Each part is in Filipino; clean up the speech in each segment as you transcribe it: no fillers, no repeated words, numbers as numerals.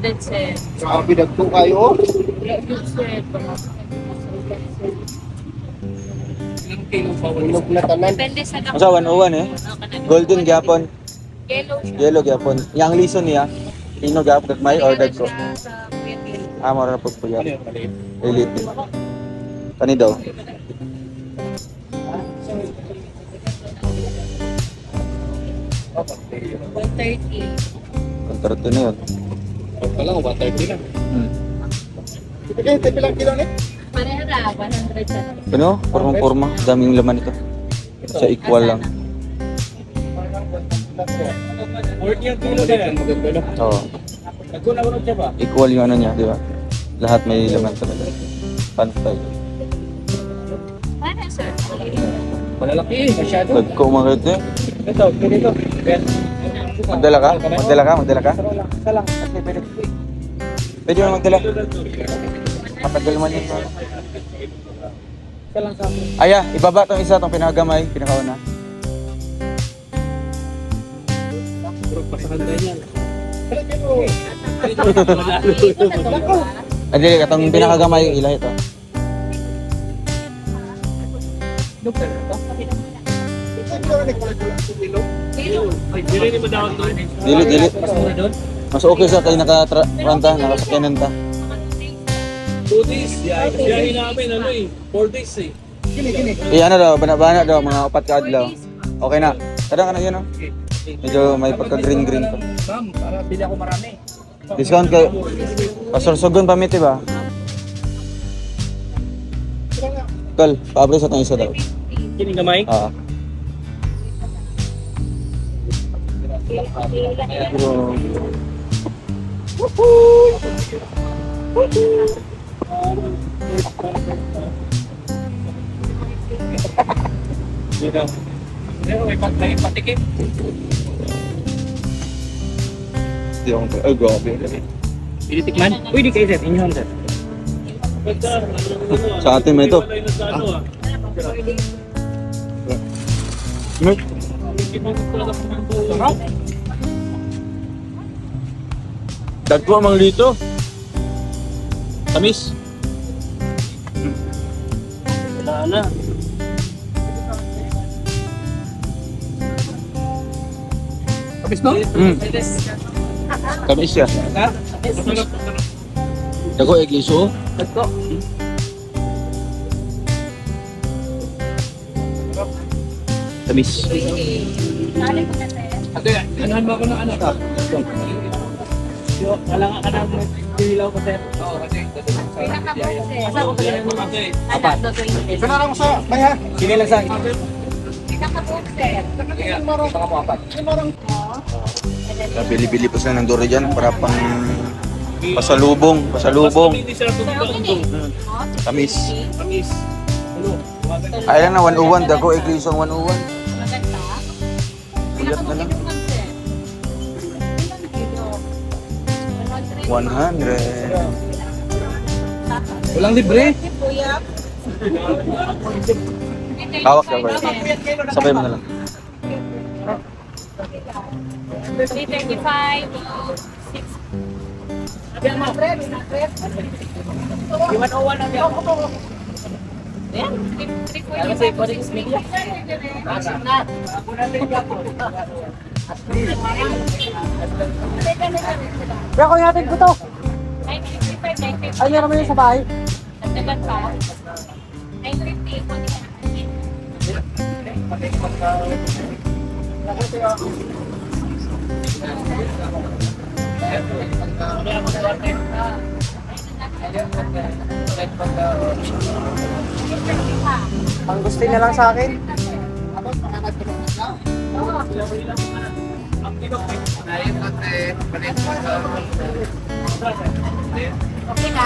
100 sir. Sabi dagko kayo. 100 sir. Ilang kilo pa wala. Inog na tanan. Depende sa Masa 101 eh. Golden gyapon. Yellow siya. Yellow gyapon. Yang lison niya. Ino gyapon gagmay or dagko. Sa Kuwait Yellow. Ah, mara pud po Ano yan. yung maliit? Elite. Kani daw. 130. Kontrato na yun. Wala ko, 130 lang. Okay, tayo lang kilo ni. Pareha na, 100 sir. Ano? Porma-porma. Daming laman ito. Sa equal lang. 40 yung kilo na yan. Oo. Nagkunawag siya ba? Equal yung ano niya, di ba? Lahat may laman talaga. Pantay. Pareha sir. Malalaki eh, masyado. Dagko umakit eh. Ito, ganito. Magdala ka? Magdala ka? Magdala ka? Isa lang. Kasi pwede. Pwede mo magdala. Matagal man yun. Isa lang sa akin. Aya, ibaba tong isa, tong pinakagamay, pinakauna. Puro pasakanda niyan. Ay, dili, katong pinakagamay, ilah ito. Ay, dili ni madawat doon. Dili, dili. Mas mura doon? Mas okay sa tayo naka-ranta, nakasakyanan ta. 2 days. Biyahe namin, ano eh. 4 days eh. Eh, ano daw, bana-bana daw, mga 4 ka adlaw. Okay na. Tara ka na yun, oh. Medyo may pagka-green-green pa. Ma'am, para bili ako marami. Discount kayo. Pasursugon pa miti ba? Kal, paabre sa tong isa daw. Kining gamay? Ah. Dito. May patikim. Di ako, ay grabe. Initikman? Uy, di kayo sir. Inyohan sir. Sa atin may ito. Dagko mang dito. Tamis. Wala na. Kapis no? Tamis siya. Dagko egg iso. Ito. Tamis. Ate, anahan mo ako ng ano? Wala nga ka na magdilaw ko sir. Oo, kasi Asa ko pala ng mga Apat. Sana lang sa may ha. Sige lang sa akin. Pinaka-booster. Baka mo apat. Bili-bili pa sila ng duro dyan para pang pasalubong. Pasalubong. Hindi sila tugtog. Tamis. Tamis. Ano? Ayan na, 101. Dagko egg iso 101. Maganda. Ulat na lang. 100. Walang libre. Hawak ka ba? Sabay mo na lang. 335. 6. Yung 101 lang yan. Ayan, 345. Kasi pwede ko smigla. Kaya ko natin ko to. 955, 950. Ay, meron mo yun sa bahay. Nagdagan pa. 950. Ang gusto niya lang sa akin. Okay na?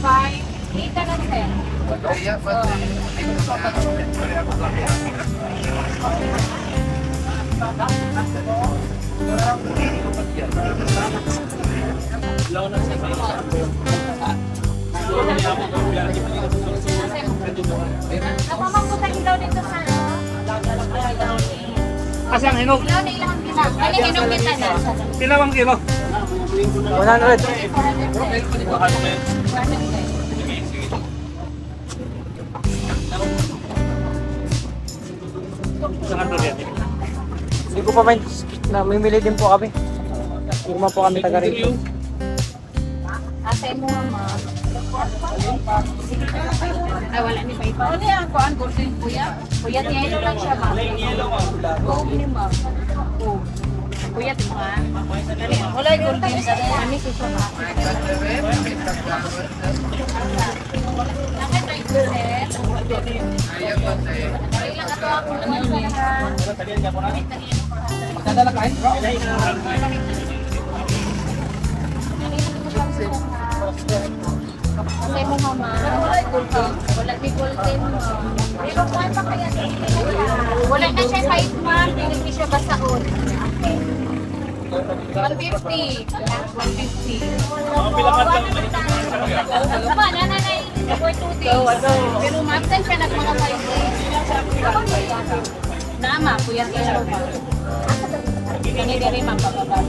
5. 8 na lang, sir. Napamangkutan daw dito sa Kasi ang hinog. Kilo na ilang kita. Ano inom kita na? Pinawang kilo. 100. Hindi ko pa mind. Namimili din po kami. Firma po kami taga rito. Asay mo mama. Ay, wala ni Paipa. Ano yan? Kuan, golden kuya? Kuya, yellow lang siya, ma'am. Coke ni ma'am. Coke. Kuya, di ba? Wala yung golden sa rin. Kami susunod. Bakit tayo kuset? Ilang ato ako naman sa Magdadala kain, bro. Kasi mo mama, wala ni golden mo. Pero kuhan pa kaya wala na siya 5 months, hindi siya basaon. 150. 150. Ba, nanay, for 2 days. Pero mabsan siya nag mga 5 days. Nama, kuya kaya ba? Kani diri mapababa.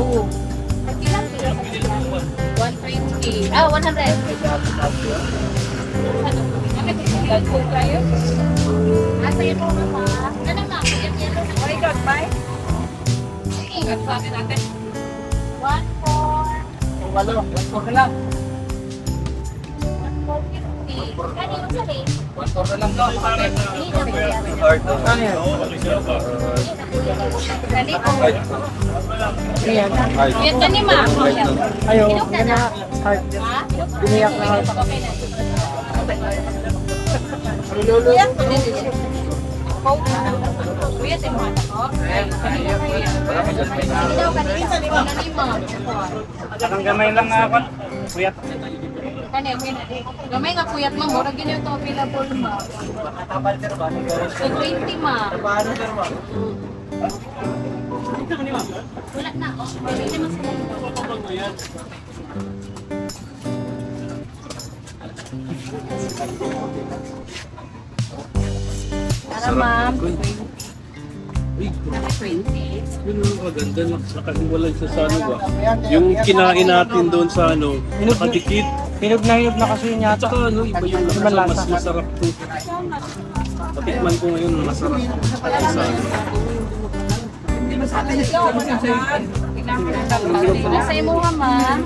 Oo. Ilan kilo? 120. Ah, 100. Ano? Bakit tinggal ko kayo? Asa yun mo mama? Ano ma? Yan yan. Why not buy? Sige. At sa atin natin. 1.4. Walo, 1 lang. 1.450. Kanino sa rin? 1 lang daw. Hindi na kuya. Ano yan? Dali ko. Ayan. Yan ka ni ma. Ayaw. Inog na Yan na. na. Heart. Ha? Biniyak na heart. Okay na. Kuya, Coke na. Kuya, si mga ako. Kanina kaya. Hindi daw kanina. Kanina mo. Ang gamay lang nga ako. Kuya. Kanina, gamay nga kuyat mo. Murag yun yung available mo. So, 20 ma. Wala na. Pwede naman sila. Para ma'am. Uy, 20. yun ang maganda. Nakahiwalay sa ano ba? Yung kinain natin doon sa ano, nakadikit. Hinog na kasi yun At yata. saka ano, iba yung Iba lasa. mas masarap to. Patikman ko ngayon, masarap. Sa ano. Nasa imo nga ma'am.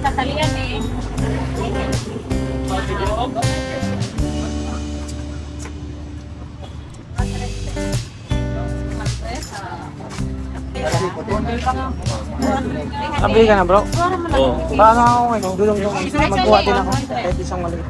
Tatalian eh. Sabay ka na bro. Oo. Paano ako ngayon? Dulong-dulong. Magkuha din ako. Kahit isang maliit.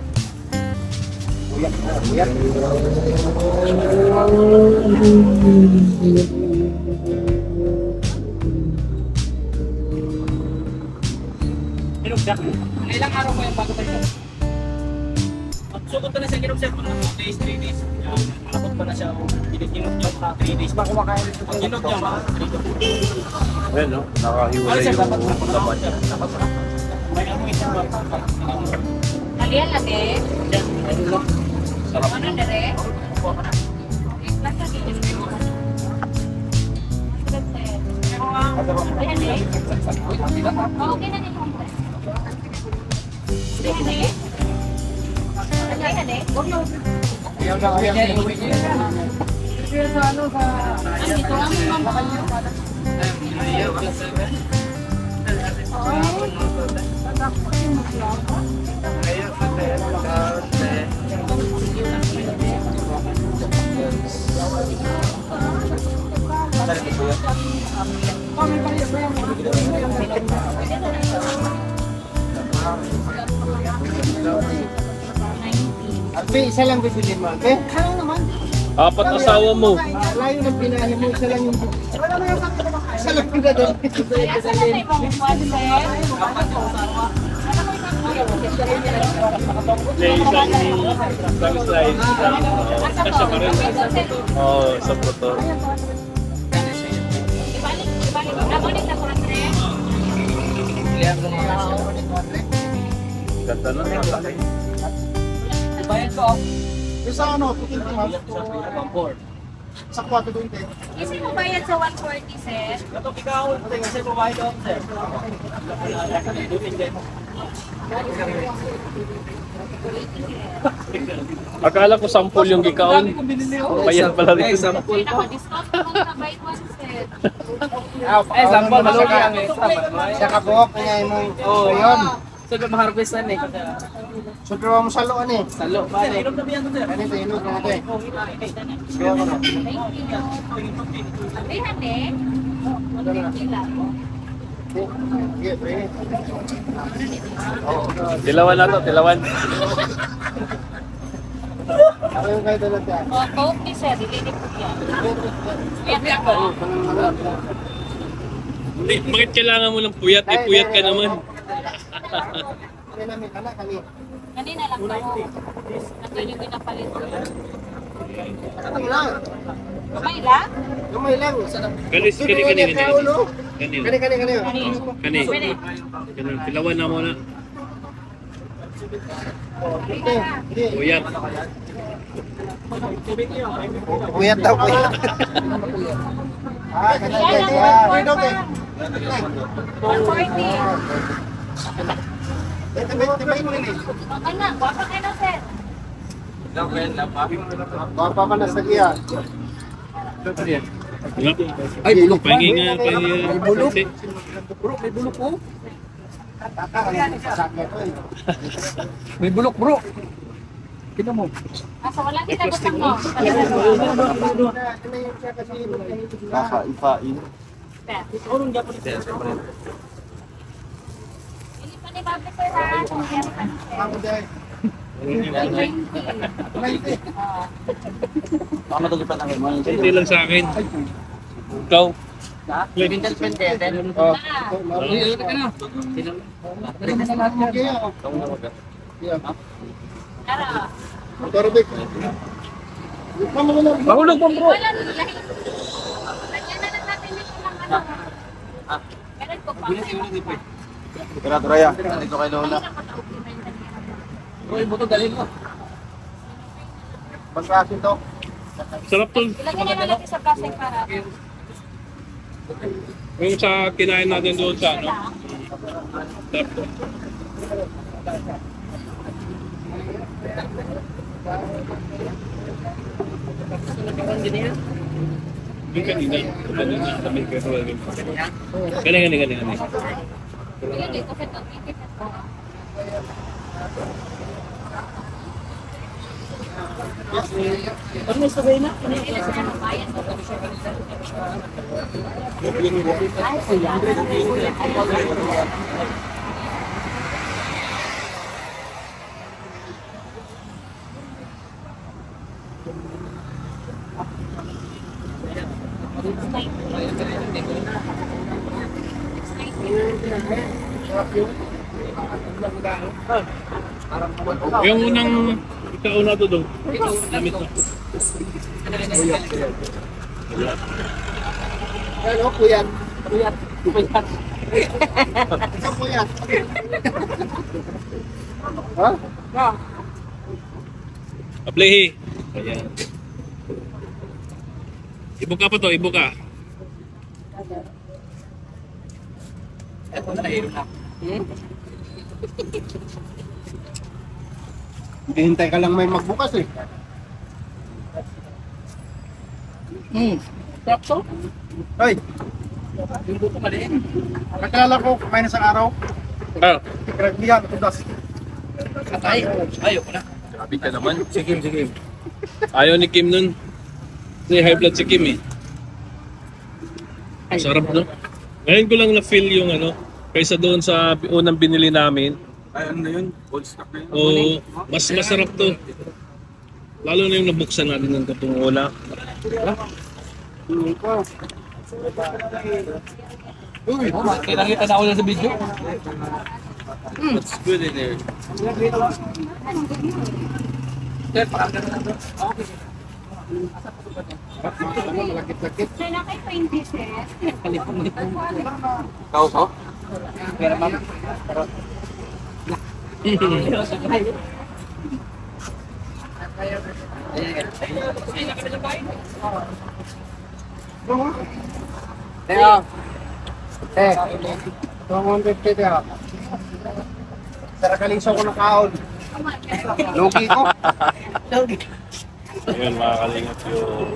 Ilang araw mo yung bago tayo? Sukot pa na siya, kinobserve ko na 2 days, 3 days. Nakot pa na siya, kinot niya mga 3 days. Baka kumakain ito. Ang kinot niya mga 3 days. Ayan, no? Nakahiwalay yung laman. May amoy siya ba? Talian lagi. Sarap. Ano dere? Okay na din. Alpi, isa lang bibili mo, okay? Apat asawa mo. Layo ng pinahin mo, isa lang yung... Isa lang yung dadalhin. Asa na tayo mong one, May isang slide. Kasya pa rin. Oo, sa photo. Ganda na. Bayad ko. Yung sa ano, putin ko ma'am. Sa 420. Kasi mo bayad sa 140, sir. Ito ikaw, kasi provide ako, sir. Akala ko sampul yung gikaon. Bayad pala rin. May naka-discount naman sa buy one, sir. Eh, sample, malugi ang extra. Sa kabuhok, kaya mo yun. So, maharvestan eh. Sudro mo sa loan eh. Salo, pare. Ganito, inog na ito eh. Gawa ko na. Thank you. Ay, hati. 150 lang. Sige, pre. Tilawan na to, tilawan. Ako yung kayo dalat yan. O, coke ni sir. Dilili po yan. Yan ako. Hindi, bakit kailangan mo ng puyat? Eh, puyat ka naman. Kaya namin, anak kami. Kanina lang ako. Nandun yung pinapalit ko. Ano mo lang? Kamay lang? Gamay lang. Kanis, kani. Kani. Kani. Tilawan na muna. Hindi. Puyat. Puyat daw, puyat. Ah, ganyan. Inog eh. 140. Tibay mo rin eh. Okay na. Wapa kayo na, sir. Bapa ka na sa iya. Ay, bulok. Pahingin nga. May bulok. Bro, may bulok po. Sakit eh. May bulok, bro. Kita mo. Asa wala kita butang mo. Nakaipain. Hindi pa ni Bobby, sir, ha? Nangyari pa ni sir. Ako dahil. 90. Baka matagipad ang mo. Hindi lang sa akin. Ikaw. Oh. Tara. Motorbik. Mahulog mo, bro. Wala nang lahi. Lagyan na lang natin dito ng ano. Meron ko pa. Raya. Dito kay Lola. Bro, yung buto dalhin mo. Basta asin to. Sarap to. Ilagyan na lang natin sa plastic para. Yung sa kinain natin doon sa ano. Sarap to. Yung kanina. Kami kaya Galing. Sige, dito sa ito. Ano sabay na? Yung unang ikauna to doon. Damit na. Ano, puyat. Puyat. Ikaw puyat. Ha? Aplehi. Ayan. Ibuka pa to, ibuka. Ito na nahiro na. Hintay ka lang may magbukas eh. Sarap to. Hoy, Yung buto maliit. kakilala ko kumain na sa araw. Ah, Kragbihan, tudas. Atay. Ayoko na. grabe ka naman. Sige. Ayaw ni Kim nun. Kasi high blood si Kim eh. Sarap, no? Ngayon ko lang na-feel yung ano, kaysa doon sa unang binili namin. Ay, ano na yun? Old stock na yun. Oo, mas masarap to. Lalo na yung nabuksan natin ng katungola. Kita na ako na sa video. What's good in there? Kauso? Teo. Eh. 250 Teo. Sarakaliso ko ng kaon. Lugi ko. Ayun, mga kalingap yung...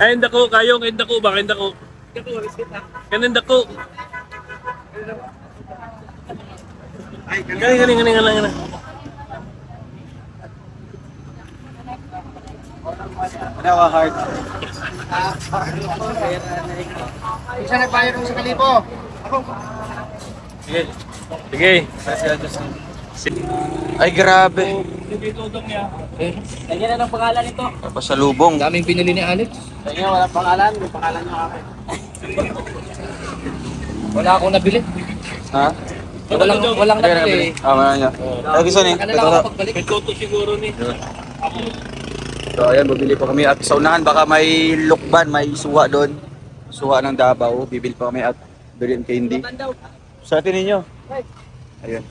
Ay, dako, kayong, dako ba? Dako. Kanin dako. Galing. Ano ka, heart? Isa nagbayad mo sa kalibo. Sige. Ay, grabe. Ganyan na ang pangalan nito. Pasalubong. Daming pinili ni Alex. Kaya walang pangalan. May pangalan nyo kami. Wala akong nabili. Ha? Walang nabili. Wala niya. Ay, gusto ni. Kanila ako pagbalik. May toto siguro ni. So, ayan, bibili pa kami. At sa unahan, baka may lukban, may suha doon. Suha ng Davao. Bibili pa kami at bilhin candy. Sa atin ninyo. Ayun.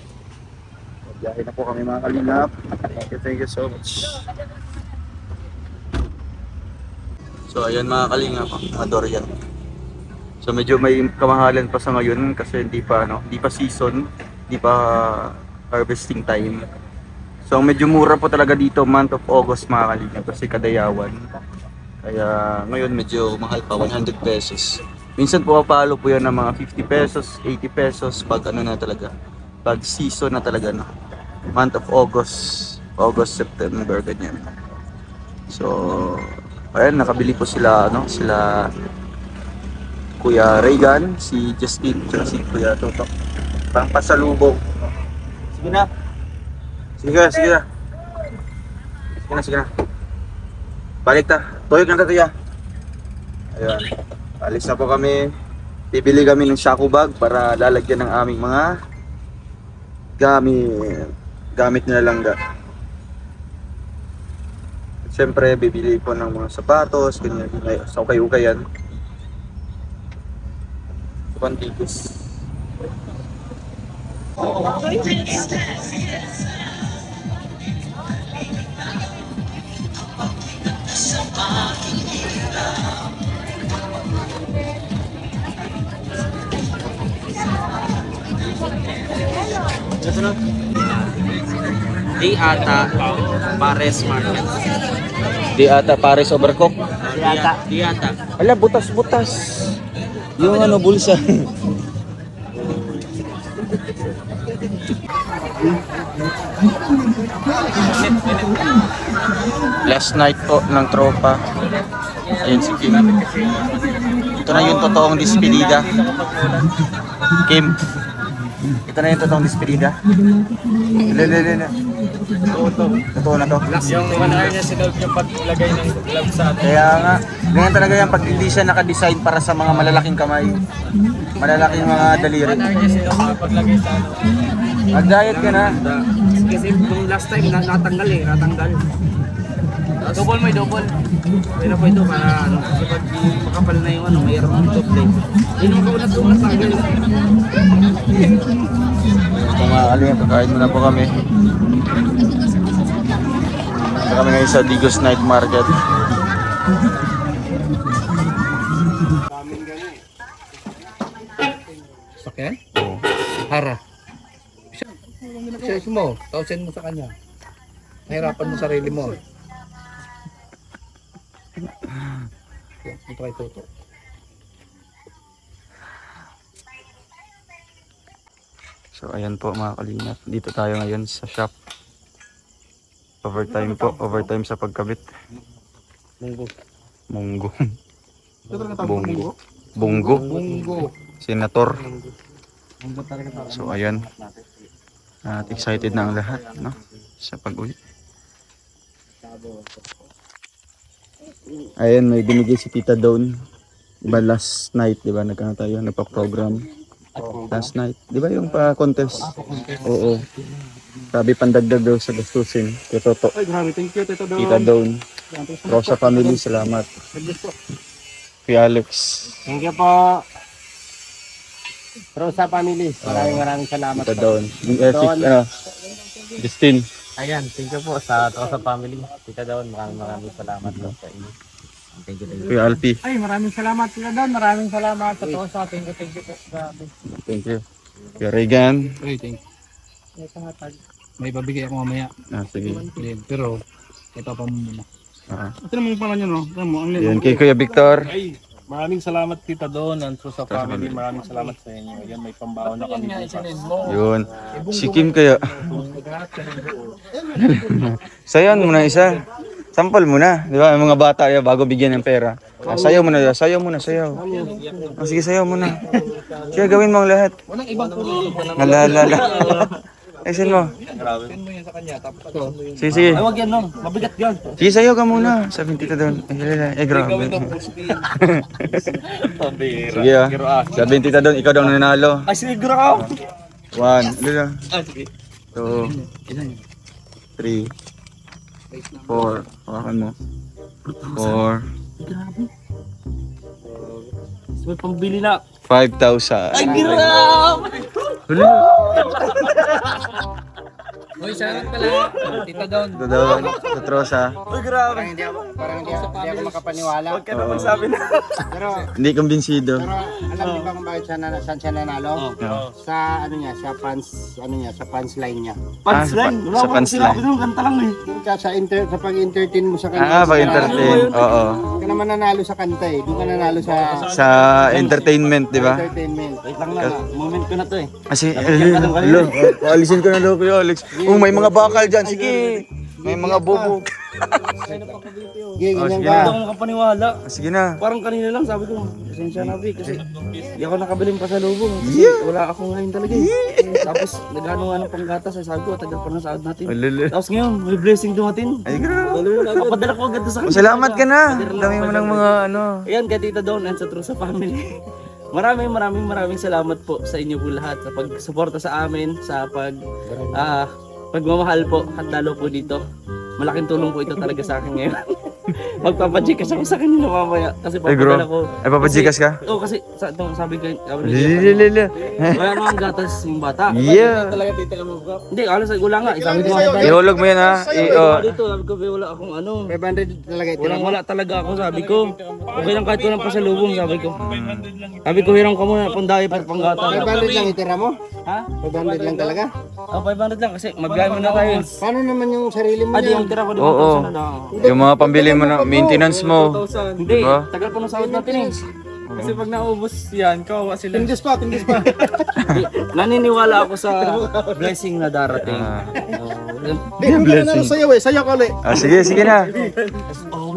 Biyahe na po kami mga kalingap. Thank you so much. So ayan mga kalingap, mga Dorian. So medyo may kamahalan pa sa ngayon kasi hindi pa season, hindi pa harvesting time. So medyo mura po talaga dito month of August mga kalingap kasi kadayawan. Kaya ngayon medyo mahal pa, 100 pesos. Minsan po papalo po yan ng mga 50 pesos, 80 pesos pag ano na talaga. Pag season na talaga no. Month of August, September, ganyan. So, ayan, nakabili po sila, sila Kuya Reagan, si Justin, at si Kuya Totok. Pang pasalubong. Sige na. Sige na. Balik ta. Tuyok na tatuya. Ayan. Alis na po kami. Bibili kami ng shaku bag para lalagyan ng aming mga gamit na langga. Siyempre, bibili po ng mga sapatos, ganyan, sa ukay-ukayan. Pantigos. Di ata Pares Market. Di ata Pares Overcook. Di ata. Ala, butas-butas. Yung bulsa. Last night po ng tropa. Ayun si Kim. Ito na yung totoong despedida. Kim. Ito na yung totoong despedida. Lele. Totoo na to. Yung 1 hour niya sinulog yung paglagay ng glove sa atin. Kaya nga, ganyan talaga yan pag hindi siya nakadesign para sa mga malalaking kamay. Malalaking mga daliri. 1 hour niya sinulog yung paglagay sa ano. Mag-diet ka na. Kasi nung last time natanggal. Double may double. Pero po ito para kasi pag makapal na yung mayroon ng double. Yun yung kaunat-unat tanggal. Ito mga kalingap, kakain muna po kami. Ito kami ngayon sa Digos Night Market. Okay? Hara. Siya mo, tausin mo sa kanya. Nahirapan mo sarili mo. Ito kay Toto. So ayan po mga kalingap, dito tayo ngayon sa shop. Overtime po. Overtime sa pagkabit. Munggo. Bunggo. Bunggo. Senator. So ayan. At excited na ang lahat, no? Sa pag-uwi. Ayan, may binigay si Tita Dawn. Diba last night, diba nagkano tayo, nagpa-program. Last night, diba yung pa-contest? Oo. Sabi pandagdag daw sa gastusin. Tito Ay, grabe. Thank you, Tito Dawn. Tita Dawn. Rosa family, salamat. Kuya Alex. Thank you po. Rosa family. Maraming salamat Tita po. Dawn. Justin. Ayan, thank you po sa Rosa family. Tita Dawn, maraming salamat po sa inyo. Thank you. Kuya Alpi. Ay, maraming salamat Tita Dawn. Maraming salamat sa Rosa. Thank you po. Grabe. Thank you. Kuya Regan. Ay, thank you. May babigay ako mamaya. Sige. Pero, ito pa muna. Ito naman yung pala nyo, no? Ito mo, ang Yan kay Kuya Victor. Ay, maraming salamat Tita Dawn and sa family. Maraming salamat sa inyo. Yan, may pambaon na kami bukas. Yun. Si Kim kaya. Sayon muna isa. Sample muna. Di ba? Yung mga bata ya, bago bigyan ng pera. Sayaw muna. Sayaw muna. Sayaw. Sige, sayaw muna. Sige, gawin mo ang lahat. Walang ibang kulay. Nalalala. Ayusin mo. Sige, sige. Ay, wag yan, no? Mabigat yan. Sige, sayaw ka muna. Sabi Tita Dawn. Grabe. Sige Sabi Tita Dawn, ikaw daw nanalo. Ay, sige, grabe. 1, Ah, sige. 2, 3, 4. Hawakan mo. 4. May pambili na. 5,000. Ay, grabe. Uy, salamat pala. Tita Dawn. Ito daw, Rosa. Parang hindi ako makapaniwala. Huwag ka na magsabi na. Pero Hindi kumbinsido. alam niyo ba kung bakit saan siya nanalo? Sa ano niya, sa punchline niya. Punchline. Sa Wala akong punchline. sinabi doon. Kanta lang eh. Sa pag-entertain mo sa kanya. Pag-entertain. Oo. Hindi ka naman nanalo sa kanta eh. Doon ka nanalo sa Sa entertainment, di ba? entertainment. Wait lang na. Moment ko na to eh. Kasi, alisin ko na daw Kuya Alex. Oh, may mga bakal dyan. Sige. May mga bubog. Sige, ganyan sige ka. Hindi ako makapaniwala. Sige na. Parang kanina lang sabi ko, pasensya na Vic kasi hindi ako nakabiling pasalubong. Wala ako ngayon talaga eh. Tapos nagano nga ng panggatas ay sabi ko, tagal pa ng sahod natin. Tapos ngayon, may blessing dumating. Ay, grabe. Papadala ko agad sa kanya. Salamat ka na. Dami mo ng mga ano. Ayan, kay Tita Dawn and sa True sa Family. Maraming salamat po sa inyo po lahat sa pagsuporta sa amin, sa pagmamahal po at lalo po dito. Malaking tulong po ito talaga sa akin ngayon. Magpapajikas ako sa kanila mamaya kasi papadala ko. Ay, papajikas ka? Oo, kasi sabi ko, Lili. wala nga ang gatas yung bata. Yeah. Hindi, alas wala nga. Sabi ko Ihulog mo yan ha. dito, sabi ko wala akong ano. 500 talaga ito. Wala talaga ako, sabi ko. Okay lang kahit walang pasalubong, sabi ko. Sabi ko, hiram ka muna pang diaper, pang gata. 500 lang itira mo? Ha? 500 lang talaga? Oh, 500 lang kasi magbiyahe muna tayo. Paano naman yung sarili mo Adi, yan? yung tira ko, di Oo. ba? Na. Yung mga pambili mo na, maintenance mo. Hindi, Diba? tagal pa ng sahod natin eh. Kasi pag naubos yan, kawawa sila. Tinggis pa. Naniniwala ako sa blessing na darating. Hindi ka na sayaw eh. Sayaw ka ulit. Sige na.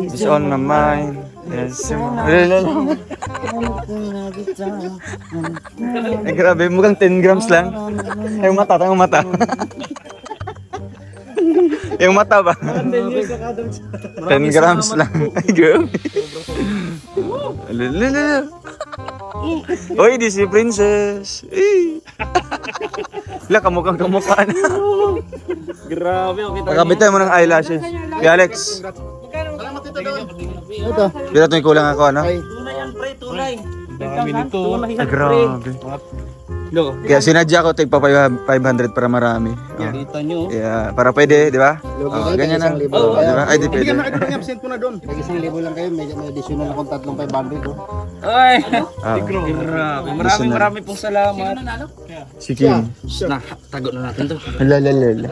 It's on my mind. Yes. Ay, grabe. Mukhang 10 grams lang. Ay, yung mata. Yung mata ba? 10 grams lang. Ay, grabe. Uy, di si Princess. Wala, kamukha na. Grabe, okay tayo. Pagkabitan mo ng eyelashes. Kaya Alex. Ito. Kita ito yung kulang ako, ano? Tunay yan, pre, tunay. Ay, Tunay grabe. Lo, Kaya sinadya ko tigpa 500 para marami. Oh. kita nyo. Yeah, para pwede, di ba? Oh, ganyan na. Di ba? Ay, di pwede. Nag-absent ko na doon. Nag-1,000 lang kayo. May additional akong 3,500. Ay, Ah, grabe. Marami pong salamat. si Kim. Na, tago na natin to. Lalalala.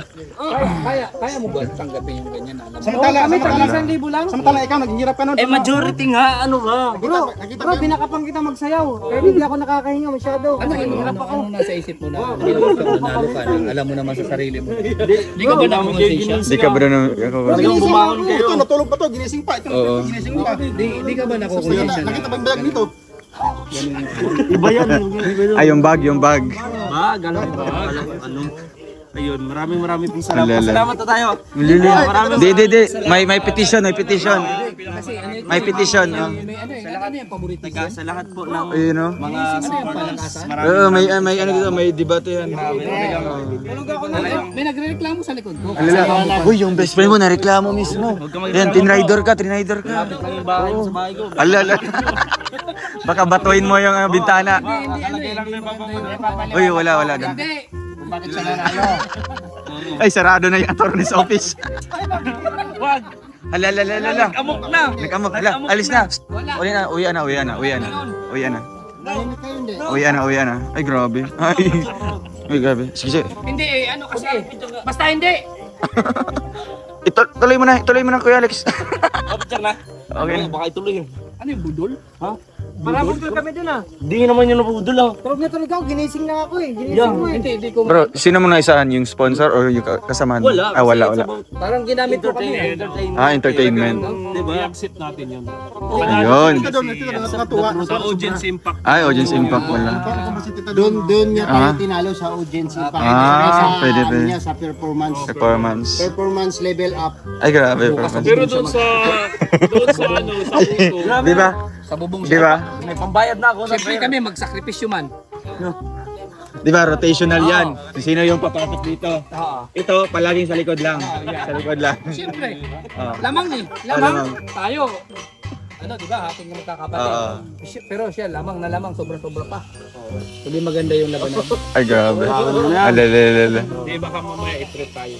Kaya mo ba tanggapin yung ganyan? Samantala ikaw, naghihirap ka nun. Eh, majority nga, ano ba? Bro, binakapang kita magsayaw. Kaya hindi ako nakakahinga masyado. Ano, hirap ako ano nasa isip mo na nanalo ka na, alam mo naman sa sarili mo. Hindi ka ba nakakonsensya? Di ka ba na Talagang bumangon kayo. Ito, natulog pa to, ginising pa. Ito, Oo. ginising pa. Di ka ba nakakonsensya na? Nakita ba yung bag nito? Iba yan. Ay, yung bag. Ba, galang ba? Ano? Ayun, maraming pong salamat. Alala. Salamat na tayo. Di. May petition. May petition. Oh. May ano yung paborito siya? Sa lahat po ng Ayun, no? mga supporters. Oo, may ano dito, may debate yan. May nagrereklamo sa likod ko. Alala. Uy, yung best friend mo nareklamo mismo. Yan, tinrider ka. Lang yung bahay sa bahay ko. Alala. Baka batuin mo yung bintana. Uy, wala na. Bakit siya nanalo? Ay, sarado na yung attorney's office. Wag! Alala. Amok na! Nag-amok. Alis na. Uwi na. Ay, grabe. Ay, grabe. Sige. Hindi ano kasi. Basta hindi. Tuloy mo na, Kuya Alex. Picture na. Okay. Baka ituloy yun. Ano yung budol? Ha? Para budol kami dun ah. Hindi naman yun napudol lang. Tulog na tulog ako, ginising na ako eh. Yeah. Hindi ko. Bro, sino mo naisahan? Yung sponsor or yung kasamahan mo? Wala. Ah, wala. Parang ginamit ko kami. Entertainment. Diba? I-accept natin yun. Ayun. Ito doon, natuwa. Sa audience impact. Ay, audience impact wala. Doon niya tayo Ah. tinalo sa audience impact. Ah, Sa pwede. ano niya, sa performance. Performance level up. Ay, grabe. Pero doon sa ano, sa puso. Di ba? Sa bubong Di ba? May pambayad na ako. Siyempre kami magsakripisyo man. Di ba? Rotational yan. Sino yung papapak dito? Ito, palaging sa likod lang. Sa likod lang. Siyempre. Oo. Lamang eh. Lamang. Tayo. Ano, di ba? Ating magkakapatid. Oo. Pero siya lamang na lamang, sobra-sobra pa. Hindi maganda yung labanan. Ay, grabe. Alalala. Hindi, baka mamaya i-treat tayo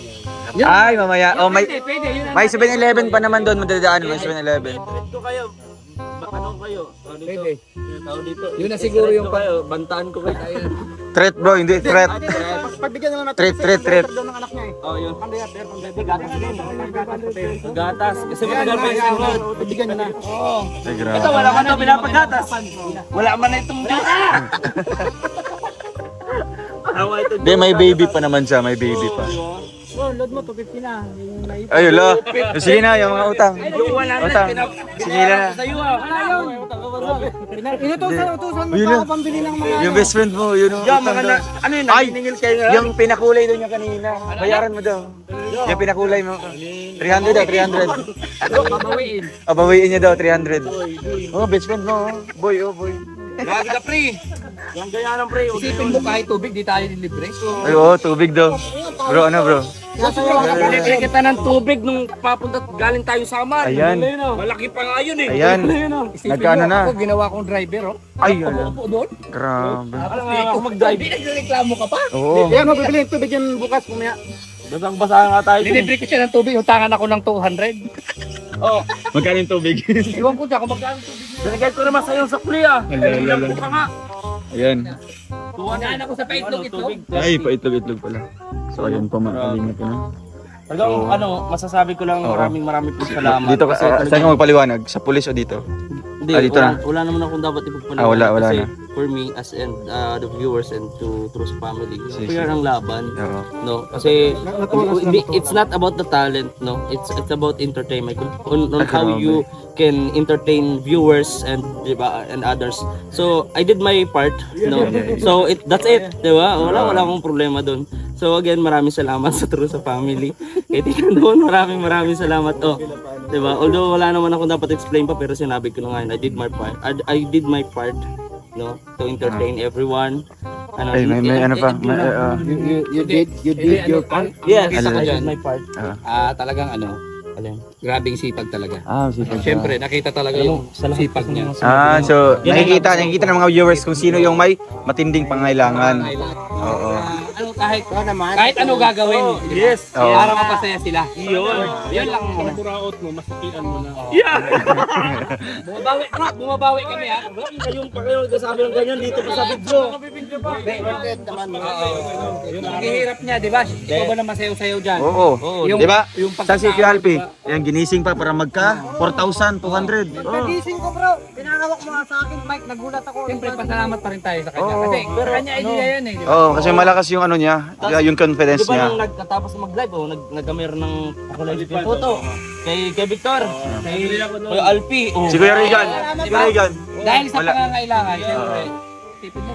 niya. Ay, mamaya. Oh, may Pwede, yun ang may 7-Eleven pa naman doon. Madadaan may 7-Eleven. Ito kayo. Ano kayo? pwede. Tao dito. Yun na siguro yung kayo. Bantaan ko kayo. Threat, bro. Hindi, threat. Pagbigyan na lang natin. Threat. Doon ng anak niya eh. Oh, yun. Gatas din. Gatas. Kasi matagal pa yung sunod. Pagbigyan niya na. Ay, grabe. Ito, wala man ito. Pinapagatas. Wala man na itong gata. Tawa ito. Hindi, may baby pa naman siya. May baby pa. Oh, load mo, 250 na. Ay, lo. Sige na, yung mga utang. Yung wala na. Utang. Sige na. Sa'yo ah. Inutusan mo Yun pa na. ako pambili ng mga... Yung best friend mo, yun. Yung mga na, ano yun? Ay, Naniningil kayo nga. yung pinakulay doon niya kanina. Bayaran mo daw. Yung pinakulay mo. 300 daw, 300. Babawiin. Bawiin niya daw, 300. Oh, best friend mo. Boy. Gagi ka pre. Yung gaya ng pre. Isipin mo kahit tubig, di tayo libre. Ay, oo, tubig daw. Bro, ano bro? Pinipili kita ng tubig nung papunta galing tayo sa Samar. Ayan. Malaki pa nga yun eh. Ayan. Isipin Nagkano mo, na? ako ginawa kong driver, oh. Ay, ala. Upo doon. Grabe. Alam nga ako mag-drive. Hindi nagreklamo ka pa. Oo. Yan, mabibili yung tubig yan bukas kumaya. Basang basa nga tayo. Nilibre ko siya ng tubig, utangan ako ng 200. Oh, Magkano yung tubig? Iwan ko siya kung magkano tubig. binigay ko naman sa'yo sa kuli ah. Alala. Ka nga. Ayan. Hinaan ako sa paitlog ito. Ay, paitlog-itlog pala. So, ayun po, makalimot ko na. Talagang ano, masasabi ko lang Oo. maraming po salamat. Dito ka, Kasi saan talagang- ka magpaliwanag? Sa pulis o dito? Hindi, dito wala, na. wala naman akong dapat ipagpaliwanag. Ah, wala kasi na. for me, as and the viewers and to True Family, Sige. fair ang laban. Oo. No, kasi it's not about the talent, no. It's about entertainment on how Grabe. you can entertain viewers and diba and others. So I did my part, no. So that's it, diba? Wala akong problema doon. So again, maraming salamat sa True Family. Kaya tingnan doon, maraming salamat. Oh, diba? Although wala naman ako dapat explain pa, pero sinabi ko na nga, I did my part. I did my part, no, to entertain everyone. Ano, Ay, may ano pa? May, You did your part. Yes, Kita ko I dyan. did my part. Talagang ano, Alin? grabing sipag talaga. sipag. Siyempre, nakita talaga yung sipag niya. So, nakikita ng mga viewers kung sino yung may matinding pangailangan. Oo. Kahit kahit Ikaw naman. kahit ano gagawin. Yes. Oo. Para mapasaya sila. Yun lang. Buraot mo, masutian mo na. Bumabawi kami ha. Yung sabi ng ganyan dito pa sa video. Naghihirap niya, di ba? Ikaw ba naman sayo-sayo dyan? Oo. Yung- Di ba? yung Sa si Kuya Alpi, yung ginising pa para magka 4,200. Nagising ko bro, pinakawak mo nga sa akin Mike, nagulat ako. Siyempre, pasalamat pa rin tayo sa kanya. Oo. Kasi kanya idea yan eh. Di ba? Oo, kasi malakas yung ano niya, yung confidence Di ba niya. nung nagkatapos mag-live, nagkamera ng ako live yung photo. Kay Victor, kay Kuya Alpi. Si Kuya Regan. Si Kuya Regan. Dahil sa pangangailangan, siyempre, tipid mo,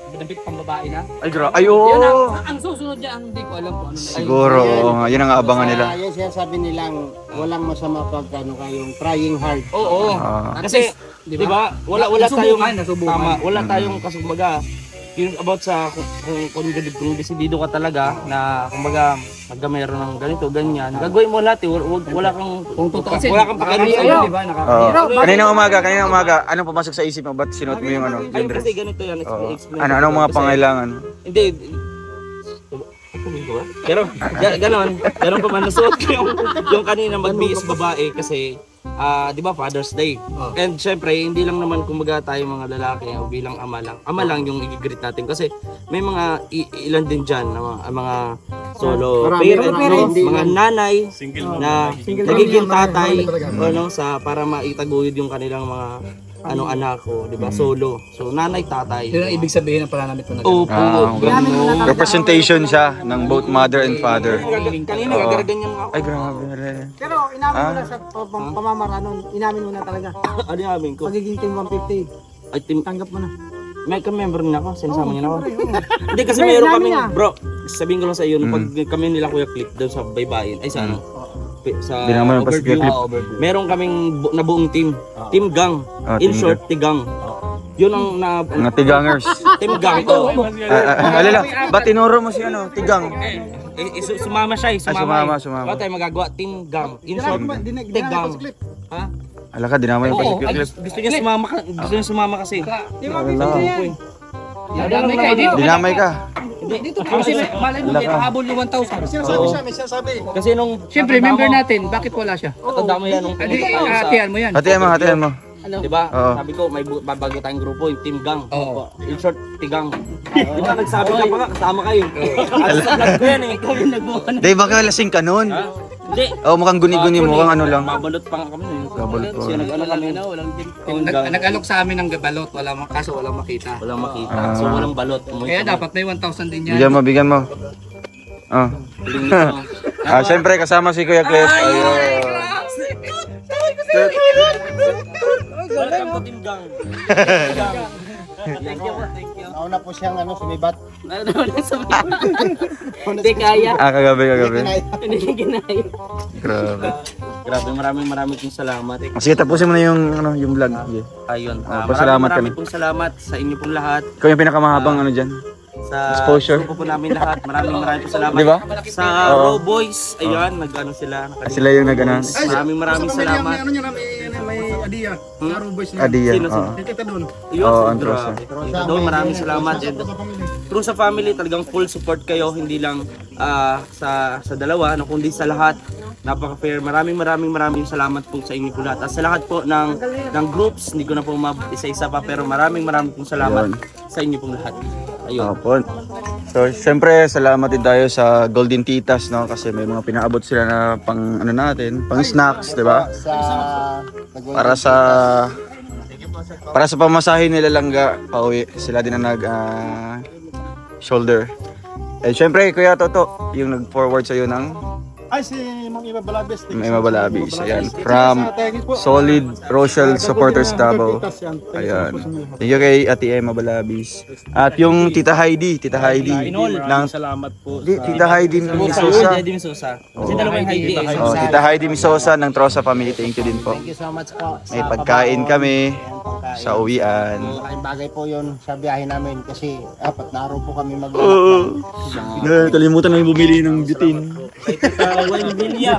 pinabit pang babae na. Ay, ay, Yun oo. ang susunod niya, ang hindi ko alam kung ano na. Siguro, oo nga, yun ang aabangan nila. Yung sinasabi nilang walang masama pag ano kayong trying hard. Oo. Ah. Kasi, di ba, wala tayong Nasubukan. tama, wala tayong kasumbaga yung about sa kung desidido ka talaga na kumbaga magkamera ng ganito, ganyan. Gagawin mo lahat eh. Wala kang Kung totoo kasi, wala kang pakialam sa'yo, sa'yo. di ba? Oo. Kaninang umaga, anong pumasok sa isip mo? Ba't sinuot mo yung ano, yung Ay, dress? kasi ganito yan. Oo. Explain Ano, ko. anong mga Kasi- pangailangan? Hindi. Pero ganon pa man nasuot ko yung kanina magbihis babae kasi di ba Father's Day. And syempre hindi lang naman kumbaga tayo mga lalaki o bilang ama lang yung i-greet natin kasi may mga ilan din diyan na mga solo Marami, parent, marami, no? hindi Mga lang. nanay na nagiging tatay ano sa para maitaguyod yung kanilang mga anak ko, di ba? Solo. So nanay, tatay. Yun ang ibig sabihin ng pananamit mo na Opo. Ah, representation siya ng both mother and father. Kanina gagaragan niya mga Ay, grabe. Pero inamin mo na sa pamamara nun, inamin mo na talaga. ano yung amin ko? Pagiging team 150, Ay, tanggap mo na. may ka-member na ako, sinasama niya na ako. Hindi kasi mayroon kami, bro, sabihin ko lang sa iyo, pag kami nila Kuya Clip doon sa Baybayin, ay sa ano, sa Di naman pa si Kuya Clip. meron kaming nabuong team, Team Gang, Ah, in Team short, Tigang. Yun ang Mga tigangers. Team Gang to. Alala, ba't tinuro mo si ano, tigang? Sumama siya eh, sumama. sumama. Wala tayong magagawa, Team Gang, in short, Tigang. Ha? Ala ka, dinamay mo pa si Oo, Kuya ay, Clip. gusto niya sumama kasi. Dadamay ka, dito. Dinamay ka. Kasi malay mo, may pahabol yung 1,000. Kasi nung Siyempre, member natin, bakit wala siya? Tanda mo yan nung Adi, pumunta tayo sa hatihan mo yan. Hatihan mo. di ba? Oo. Sabi ko may babago tayong grupo, yung Team Gang. Oo. In short, Tigang. Di ba nagsabi ka pa nga, kasama kayo. Alas na ko yan eh. Ikaw yung nagbuka na. Di, baka lasing ka nun. Hindi. Oh, mukhang guni-guni, mukhang ano lang. Babalot pa nga kami. Babalot pa. Kasi nag-ano kami. Nag-alok sa amin ng balot, kaso walang makita. Walang makita. So walang balot. Kaya dapat may 1,000 din yan. Bigyan mo. Oh. Siyempre, kasama si Kuya Clip. Ayun. Welcome to Team Gang. Thank you. Nauna po siyang sumibat. Hindi kaya. Kagabi. Hindi ginaya. Grabe. Grabe, maraming pong salamat. Sige, tapusin mo na yung vlog. Yeah. Ayun. pasalamat maraming kami. pong salamat sa inyo pong lahat. Ikaw yung pinakamahabang ano dyan. Sa Exposure. grupo po namin lahat. Maraming po salamat. Di ba? Sa Raw Boys, ayan, nag-ano sila. Sila yung nag-announce. Maraming salamat. May Adia. Laro boys na. Adia. Sino? Oo. Kita doon. Yun, Oo, ang grabe. Doon, maraming salamat. And true sa family, talagang full support kayo. Hindi lang sa dalawa, kundi sa lahat. Napaka-fair. Maraming salamat po sa inyo po lahat. At sa lahat po ng groups, hindi ko na po isa-isa pa, pero maraming pong salamat sa inyo pong lahat. Ayun. Po. So, siyempre, salamat din tayo sa Golden Titas, no? Kasi may mga pinaabot sila na pang pang snacks, di ba? Para sa pamasahe nila langga pauwi. Sila din ang shoulder. Eh, siyempre, Kuya Toto, yung nag-forward sa'yo ng Ay, si Ma'am Ima Balabes. May Mabalabis. Ayan. From Solid Rochelle Supporters Davao. Ayan. Thank you kay Ate Emma Balabis. At yung Tita Heidi. Ng Salamat po. Tita Heidi Misosa. Heidi Misosa. Kasi dalawang Heidi. Tita Heidi Misosa ng Trosa Family. Thank you din po. Thank you so much po. May pagkain kami sa uwian. Malaking bagay po yun sa biyahe namin kasi 4 na araw po kami Kalimutan na yung bumili ng bitin. Wine Villa.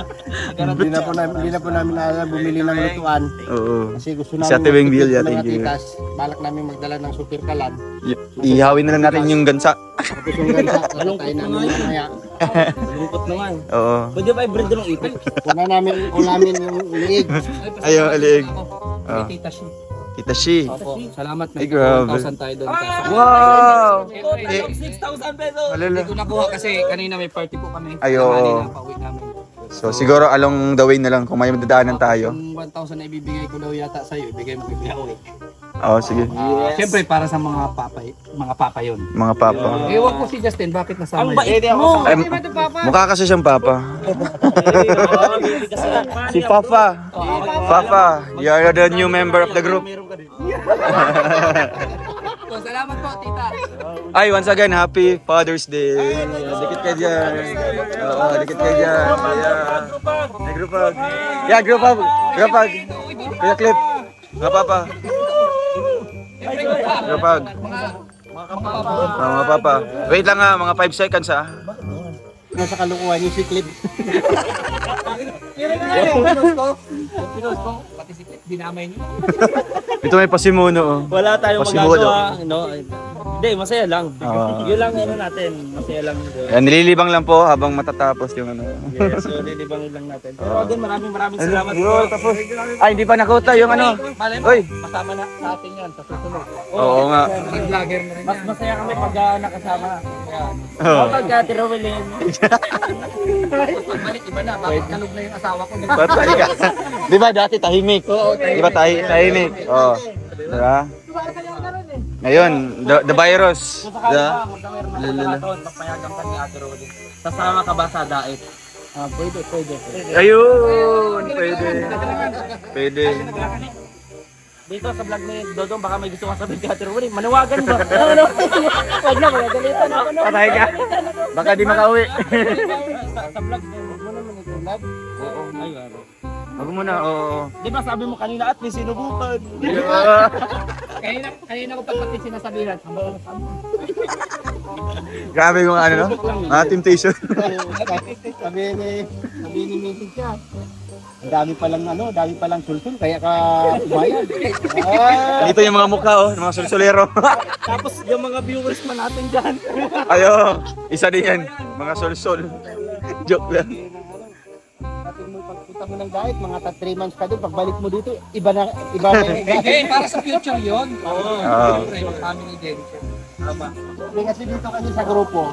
Hindi na po namin na bumili ng lutuan. Oo. Kasi gusto Si namin Ate Weng Bill, magtipid thank mga you. titas. Balak namin magdala ng super kalan. Ihawin na lang natin yung gansa. Tapos yung gansa, tayo namin mamaya. Lungkot naman. Oo. Pwede ba i-breed ng ipit? Una namin ulamin yung liig. Ayaw, alig. May tita siya. Tita Shi. Opo. Salamat, Ay, may grabe. 1,000 tayo doon. Wow! Total of 6,000 pesos. Alala. Hindi ko nakuha kasi kanina may party po kami. Ayo. Kanina pauwi namin. So siguro along the way na lang kung may madadaanan tayo. Yung 1,000 na ibibigay ko daw yata sa'yo, ibigay mo kay Kuya. Oo, sige. Siyempre para sa mga papa yun. Mga papa. Ewan ko si Justin, bakit nasama Ang bait mo. Ay, mukha kasi siyang papa. Si Papa. Papa, you are the new member of the group. Salamat po, tita. Ay, once again, happy Father's Day. Dikit ka dyan. Oo, dikit ka dyan. Yeah. Hey, group hug. Yeah, group hug. Group hug. Kuya Clip. Mga papa. Group hug. Mga papa. Wait lang nga, mga 5 seconds ha. Nasa kalukuhan yung si Clip. Pinos ko, pati si Clip, dinamay niyo. Ito may pasimuno oh. Wala tayong Pasimuno. magagawa. No? Hindi, masaya lang. Oo. Yun lang ano natin. Masaya lang. Yan, nililibang lang po habang matatapos yung ano. Yes, so lilibangin lang natin. Pero again, maraming salamat po. Tapos, ay, hindi pa nakuta yung ano. Malay mo, Oy. masama na sa atin yan sa susunod. Oo nga. Nag-vlogger na rin. Mas masaya kami pag nakasama. Ayan. Oo. Pag Ate Rowelyn. Balik iba na, bakit kalog na yung asawa ko? Patay ka. Di ba dati tahimik? Oo, Di ba tahimik? Oo. Di ba? Ngayon, the virus. Pagpayagan ka ni Ate Rowelyn. Sasama ka ba sa daet? Pwede. Ayun, pwede. Pwede. Dito sa vlog ni Dodong, baka may gusto kang sabihin kay Ate Rowelyn. Manawagan ba? Ano? Wag na, magagalitan ako. Patay ka. Baka di makauwi. Sa vlog, huwag mo naman ito vlog. Oo. Ay, wala. Wag mo na, oo. Di ba sabi mo kanina at least sinubukan? Kanina ko pati sinasabihan. Grabe kung ano, no? Mga temptation. Sabi ni Missy siya. Ang dami palang sulsul, kaya ka umayag. Dito yung mga mukha, oh, ng mga sulsulero. Tapos yung mga viewers man natin dyan. Ayo, isa din yan. Mga sulsul. Joke lang. Kapag mo pagpunta mo ng diet, mga 3 months ka doon, pagbalik mo dito, iba na Hindi, para sa future yun. Oo. Siyempre, family din. Hindi kasi dito kasi sa grupo,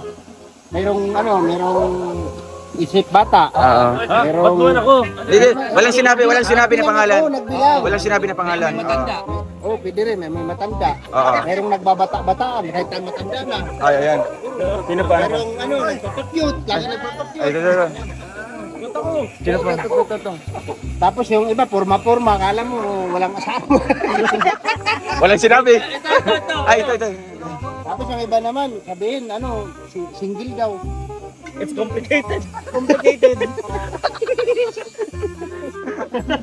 mayroong isip bata. Pagkuhan ako. Hindi, walang sinabi na pangalan. Nagbilang. Walang sinabi na pangalan. Matanda. Oo, pwede rin, may matanda. Oo. Mayroong nagbabata-bataan, kahit ang matanda na. Ay, ayan. Sino pa? Mayroong nagpapakute, lagi nagpapakute. Ay, ito. Sino pa? Tapos yung iba, forma-forma, akala mo walang asawa. Walang sinabi. Ay, ito. Tapos yung iba naman, sabihin, single daw. It's complicated.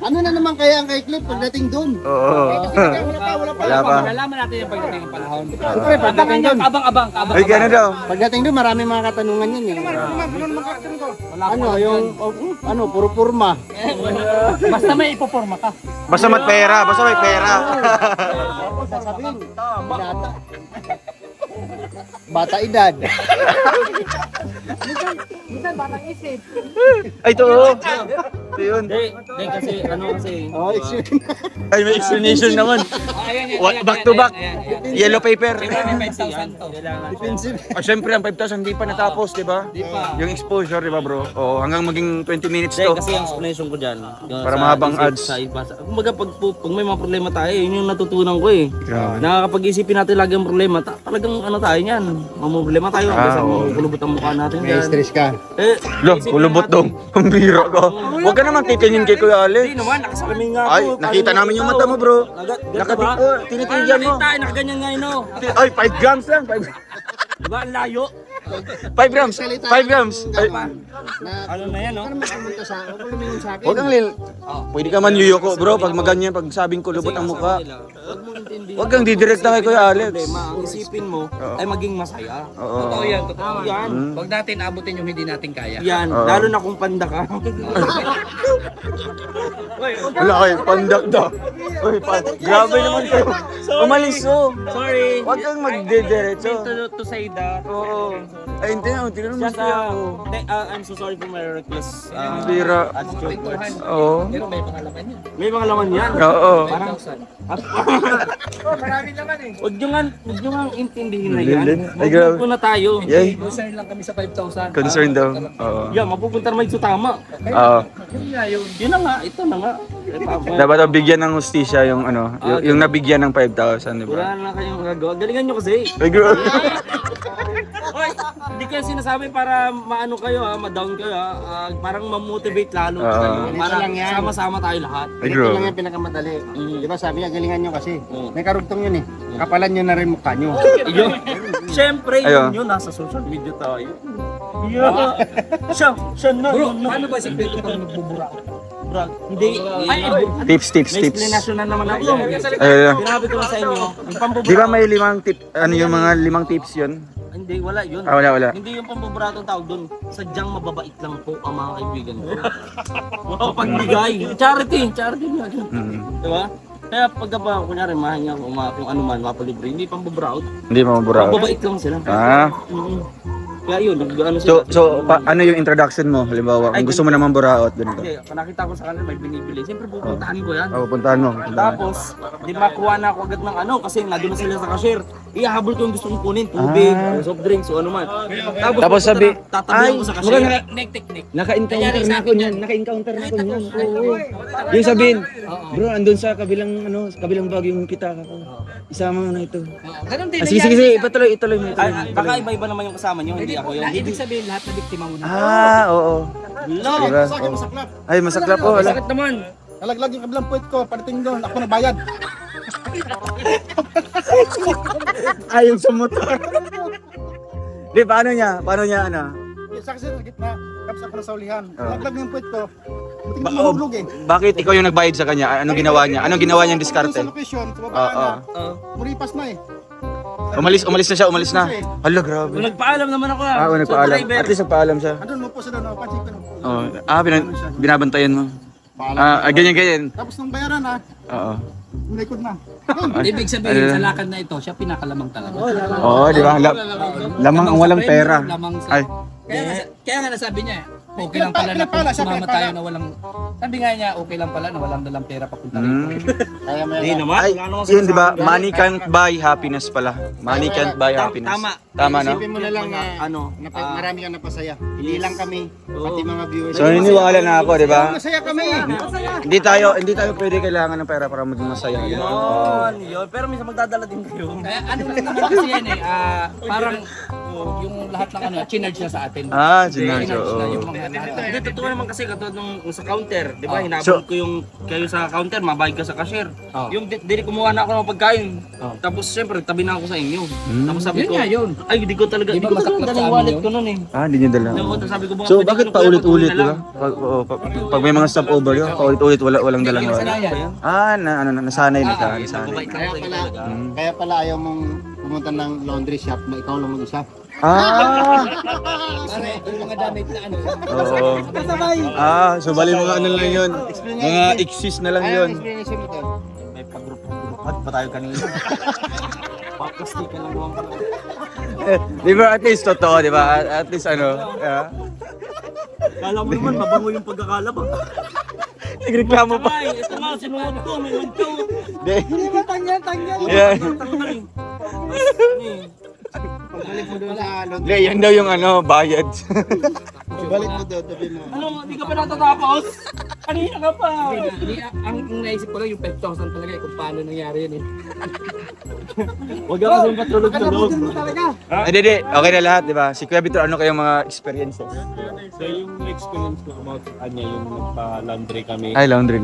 Ano na naman kaya ang kay Clip pagdating doon? Oo. Wala pa. Wala pa. Malalaman natin yung pagdating ng panahon. Siyempre, pagdating doon. Abang-abang. Ay, gano'n daw. Pagdating doon, marami mga katanungan yun eh. Puro purma. Basta may ipoporma ka. Basta may pera. Sasabihin, bata edad. Minsan batang isip. Ay, ito. Ito yun. Hindi kasi Oh, excuse me. Ay, may explanation naman. Back to back. Yellow paper. May 5,000 to. Defensive. Siyempre, ang 5,000 hindi pa natapos, di ba? Yung exposure, di ba bro? Oo, hanggang maging 20 minutes Hindi, to. kasi ang explanation ko dyan. Para mahabang ads. Kumbaga, pag may mga problema tayo, yun yung natutunan ko eh. Grabe. Nakakapag-isipin natin lagi ang problema. Talagang tayo yan. Mamumblema tayo. Kasi oo. kulubot ang mukha natin May dyan. stress ka. Lo, kulubot dong. Ang biro ko. Huwag ka naman titingin kay Kuya Alex. Hindi naman, nakasalamin nga Ay, ako. nakita namin yung mata mo bro. Tinitingnan mo. Nakita, nakaganyan nga yun. Ay, 5 grams lang. 5 Diba, ang layo. grams. 5 grams. Ay, Ano na yan, no? Ano pumunta sa ako? Lumingon sa akin. huwag kang pwede ka man yuyoko bro pag maganyan, pag sabing kulubot ang mukha. Huwag mo intindihin. Huwag kang didirekta kay Kuya Alex. Problema, ang isipin mo ay maging masaya. Oo. Totoo yan, totoo Yan. Huwag natin abutin yung hindi natin kaya. Yan, Oo. lalo na kung panda ka. Wala kayo, pandak daw. Uy, grabe naman kayo. Umalis oh. Sorry. Huwag kang magdidiretso. To say that. Oo. Ay, hindi na. Hindi na Just, masaya ako. I'm so sorry for my reckless Bira. attitude words. Oo. Pero may pangalaman yun. May mga laman yan. Oo. Parang, Marami naman eh. huwag nyo nga intindihin na Lilin. yan. Ay, grabe. Magpupunta na tayo. Yay. Concern lang kami sa 5,000. Concern daw. Oo. Yan, mapupunta naman sa tama. Oo. Yun na nga, ito na nga. Dapat ang bigyan ng hustisya yung ano, yung nabigyan ng 5,000, di ba? Wala na kayong magagawa. Galingan nyo kasi. Ay, grabe. Oy, hindi kayo sinasabi para maano kayo ha, ma-down kayo ha. Parang ma-motivate lalo Oo. kayo. Para lang yan. sama-sama tayo lahat. Ay, Ito lang grabe. yung pinakamadali. Di ba sabi niya, galingan nyo kasi. May karugtong yun eh. Kapalan nyo na rin mukha nyo. Yun. Siyempre, Ayun. yun nasa social media tayo. Siya na. Bro, yun na. ano ba sikreto pag nagbubura? Bro, hindi. Ay, Tips. may explanation na naman ako. Ayun. Sinabi ko na sa inyo, yung pambubura. Di ba may 5 tip, ano yung mga 5 tips yun? Hindi, wala yun. Ah, wala. Hindi yung pambubura tong tawag doon. Sadyang mababait lang po ang mga kaibigan ko. Pagbigay. Charity nga. Diba? Kaya pagka ba, kunyari, mahinga kung ano man, mapalibre, hindi pambubura. Hindi mabura. Mababait lang sila. Ah. Kaya yun, ano sila. So ano yung introduction mo? Halimbawa, kung gusto mo naman buraot, ganito. Hindi, nakita ko sa kanila may binibili. Siyempre pupuntahan ko yan. Oo, puntahan mo. Tapos, di makuha na ako agad ng ano kasi nandun na sila sa cashier. Ihahabol ko yung gusto kong kunin, tubig, soft drinks, o ano man. Tapos sabi, tatabihan ko sa cashier. Technique. Naka-encounter na ako niyan. Naka-encounter na ako niyan. Oo. Yung sabihin, bro, andun sa kabilang bag yung kita ako. Isama mo na ito. Ganun din. Sige, ituloy mo. Baka iba-iba naman yung kasama nyo, hindi ako yun. Ibig sabihin lahat na biktima mo na. Oo. Lord! Diba? Sa akin masaklap. Ay, masaklap po. Wala. Sakit naman! Nalaglag yung kabilang puwet ko. Parating doon. Ako nabayad. Ayaw sa motor. Di, paano niya ano? Sa kasi sa gitna. Tapos ako nasaulihan. Nalaglag yung puwet ko. Buting Ba- na mahulog eh. Bakit ikaw yung nagbayad sa kanya? Anong ginawa niya? Anong ginawa niyang diskarte? Sa location, sa Oo. baba na. Muripas na eh. Umalis na. Hala, grabe. Nagpaalam naman ako ah. Nagpaalam. At least nagpaalam siya. Andun mo po sila na. Pansin ko. Binabantayan mo. Paalam. Ganyan. Tapos nung bayaran ha. Oo. Likod na. Ibig sabihin sa lakad na ito, siya pinakalamang talaga. Oo, di ba? Lamang ang walang pera. Lamang sa... Ay, Kaya nga nasabi niya, okay lang pala na Pinapala siya, sumama pinapala. tayo na walang... Sabi nga niya, okay lang pala na walang dalang pera papunta rito. Kaya may Hindi naman. ay, wala namang yun di ba? sinasabi. Money can't buy happiness pala. Money can't buy happiness. Tama, no? Isipin mo na lang na Ano, marami kang napasaya. Hindi lang kami, pati mga viewers. So, naniniwala na ako, di ba? Masaya kami. Hindi tayo pwede kailangan ng pera para maging masaya. Di ba? yun. Pero minsan magdadala din kayo. Kaya ano lang naman kasi yan eh, parang yung lahat ng ano, chinerge na sa atin. Sinarge, Chinerge na yung oo. mga lahat. Hindi, totoo naman kasi katulad nung sa counter, di ba? Hinabol So- ko yung kayo sa counter, mabayad ka sa cashier. Oh. Yung dili kumuha na ako ng pagkain. Tapos siyempre, tabi na ako sa inyo. Tapos sabi Yun ko, nga yun. ay hindi ko talaga, Di hindi ba ko talaga masaklap dala sa yung amin wallet yun? ko noon eh. Hindi niya dala. Sabi ko, baka So, pwede bakit ko na kuya, paulit-ulit, pag-uwi di na ba? lang. Pag may mga stopover yun, paulit-ulit, walang dalang Yung wala. sanayan. Nasanay na ka. Mabait Nasanay. lang Kaya sa pala, talaga. kaya pala ayaw mong pumunta ng laundry shop na ikaw lang mag-isa. Kasi yung mga damit na ano. Oo. So bali mga ano lang yun. Mga exist na lang yun. Explanation mo doon. May pag-group pa tayo kanina. Pakastik ka lang naman pala. Di ba at least totoo, di ba? At least ano. Kala mo naman, mabango yung pagkakalab. Nagreklamo pa. Ay, ito nga, sinuot ko, may manchaw. Di. Tanggal. Yeah. Pagbalik mo doon sa laundry. Di, yan daw yung ano, bayad. Pagbalik mo doon, tabi mo. Ano, di ka pa natatapos? Kanina ka pa. Ang naisip ko lang yung 5,000 talaga eh, kung paano nangyari yun eh. Huwag ka kasi patulog sa loob. Ay, di. Okay na lahat, di ba? Si Kuya Victor, ano kayong mga experiences? So yung experience ko about sa kanya, yung nagpa-laundry kami. Ay, laundry.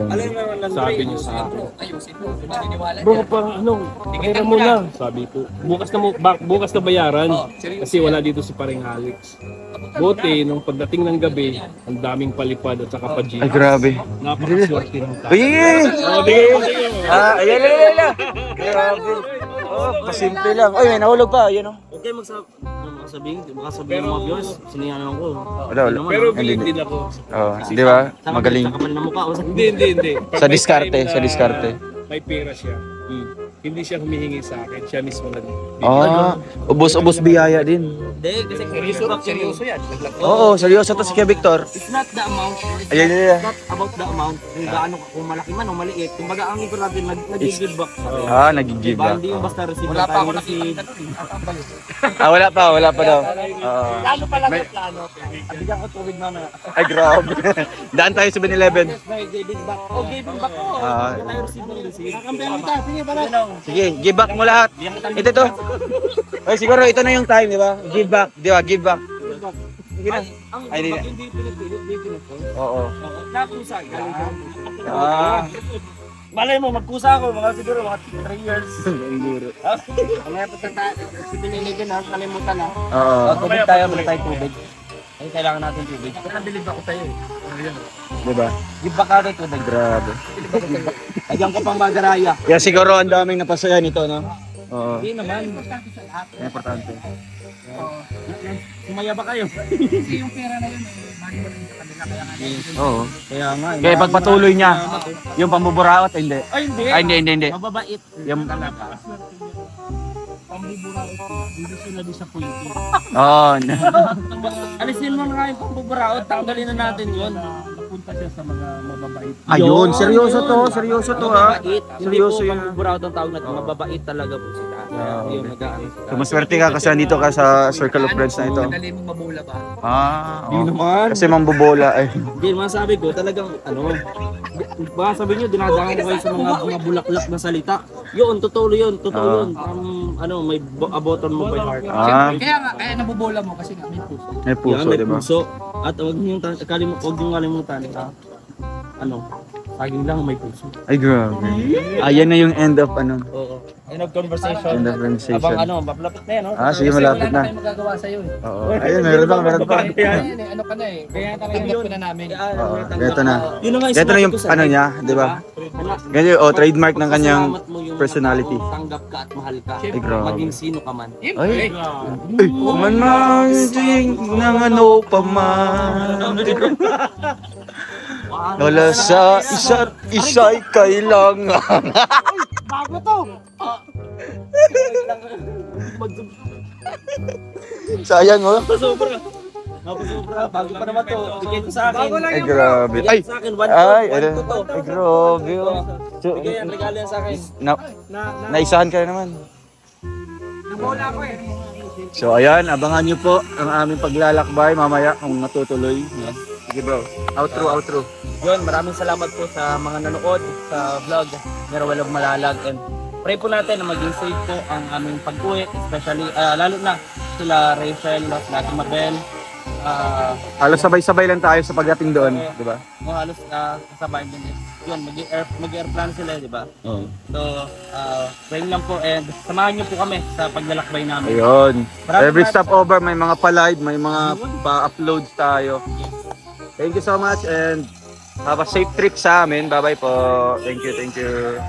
Sabi niya sa akin, Ayusin mo, maniniwala bro, niya. parang ano, pera mo na. Sabi ko, bukas na bayaran. Kasi wala dito si paring Alex. Buti, nung pagdating ng gabi, ang daming palipad at saka pa Ay, grabe. Napakaswerte ng tao. Uy! Ayan. Grabe. Oh, pasimple lang. Ay, may nahulog pa. Yan o. Okay, sabihin ng mga viewers, siniyanan ko. Wala. Pero Hindi. bilib din ako. Oh, di ba? Magaling. Sa kapal na mukha. Hindi. Sa diskarte. May pera siya. Hindi siya humihingi sa akin. Siya mismo lang. Ah, ubos-ubos biyaya din. Hindi, kasi seryoso yan. Oo, seryoso to si Kuya Victor. It's not the amount. Ayan. It's not about the amount. Kung gaano, kung malaki man o maliit. Kumbaga ang importante, nag-give back. Nag-give Diba? back. Hindi yung basta receive. Wala pa ako nakikita. Wala pa daw. Plano pa lang yung plano. Bigyan ko tubig mamaya. Ay, grabe. Daan tayo sa 7-Eleven. May giving back. Oh, giving back ko. Hindi tayo receive ng receive. Sige, para. Sige, give back mo lahat. Ito to. Ay, siguro ito na yung time, di ba? Give back, di ba? Give back. Sige na. Ang Ay, giving back, hindi pinipilit. Oo. Nakusa. Galing ka. Malay mo, magkusa ako. Siguro mga 3 years. Mamaya pa sa piniligan na, kalimutan na. Oo. Tubig tayo, muna tayo tubig. Ay, kailangan natin tubig. Nabilib ako sa'yo eh. Di ba? Give back natin tubig. Grabe. Ayan ko pang magaraya. Kaya siguro ang daming napasaya nito, no? Oo. Hindi naman. Importante. Sumaya ba kayo? Kasi yung pera na yun, mali mo rin sa kanila. Kaya nga Oo. Kaya nga. Kaya pagpatuloy niya, yung pambuburaot, hindi. Ay, hindi. Ay, hindi. Mababait. Yung, Hindi sila disappointed. oh, Alisin mo na yung pambuburaot. Tanggalin na natin yun. Napunta siya sa mga mababait. ayun, seryoso to ha. Seryoso yung yun. pambuburaot ang tawag natin. Mababait talaga po sila. Yung nag-aano sila. So, maswerte ka kasi nandito ka sa circle of friends na ito. madali mong mabula ba? Oo. Kasi mambobola ay. Hindi, masabi ko talagang baka sabi nyo, dinadaan ko kayo sa mga bulaklak na salita. Yun, totoo yun. May aboton mo by heart. Kaya nabubula mo kasi nga may puso. May puso, Yan, may di ba? puso. At huwag niyong kalimutan. Saging lang may puso. Ay, grabe. Ayan na yung end of Oo. End of conversation. End of conversation. Abang malapit na yan, no? Sige, malapit Wala na na. tayong magagawa sa'yo eh. Oo. Ayun, meron pa. Ayan eh, ano ka na eh. Kaya tanggap ka na namin. Oo, ito na. Yun na nga Ito na yung ano niya, di ba? Ganyan, trademark ng kanyang personality. Tanggap ka at mahal ka. Ay, grabe. Maging sino ka man. Ay, mananging ng ano pa man. Wala sa isa't isa'y kailangan. Bago to. Sayang, oh. Sobra. Bago pa naman to. Bigay ko sa akin. Ay, grabe. Ay, Sa akin, ay, one to to. ay, grabe, oh. So, Bigay yan, regalo yan sa akin. naisahan ka na naman. Nabula ko eh. So, ayan, abangan nyo po ang aming paglalakbay mamaya kung natutuloy. Sige, bro. Outro. Yun, maraming salamat po sa mga nanood sa vlog ni Roel of Malalag, and pray po natin na maging safe po ang aming pag-uwi, especially lalo na sila Rachel, natin Mabel. Halos sabay-sabay lang tayo sa pagdating doon, di ba? Halos kasabay din. Yun, mag-airplane sila, di ba? Oo. So, pray lang po, and samahan niyo po kami sa paglalakbay namin. Ayun. Maraming Every stopover may mga pa-live, may mga pa-uploads tayo. Thank you so much and have a safe trip sa amin. Bye-bye po. Thank you.